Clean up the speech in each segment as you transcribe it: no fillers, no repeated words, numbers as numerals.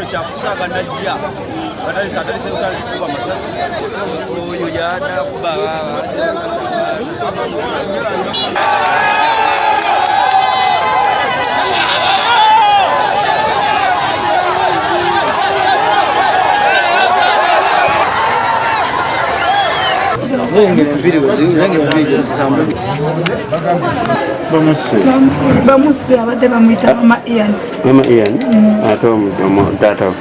Chakusaka najja batali satali sekutali sikuba masasi oyo yana kubaga bamusi abadde bamuyita mama Ian. Mama Ian ate omutata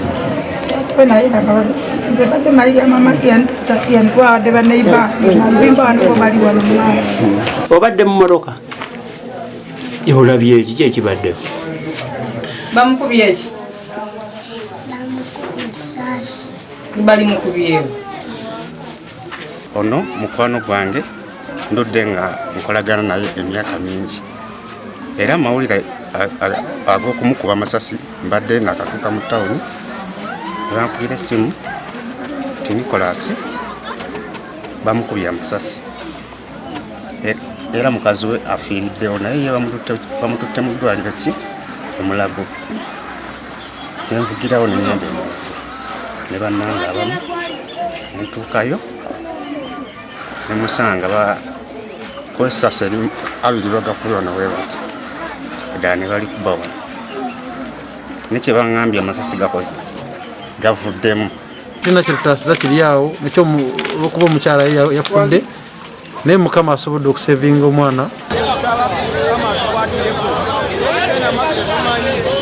nze badde mayirya mama Ian tata Ian twabadde baneiba nzimba wano bali wano mu maaso. obadde mu mmotoka olabye eki kyekibaddewo bamukubye eki bali mukubyewo ono mukwano gwange ndudde nga nkolagana naye emyaka mingi era amawulire ag'okumukuba amasasi mbadde nga akatuuka mu tawuni bankubira essimu ti Nicholas bamukubye amasasi era mukazi we afiiriddewo naye ye bamututte mu ddwaliro ki emulago nenvugirawo nenyende ne bannanga abamu nentuukayo nemusanga kwesasa eri abiri bagakuba ono webati ddala ne bali kubawa nekye baŋŋambye amasasi gakoze gavuddemu tulina kyetutasiza kiri awo nekyo olwokuba omukyala yafudde naye mukama asobodde okusevinga omwana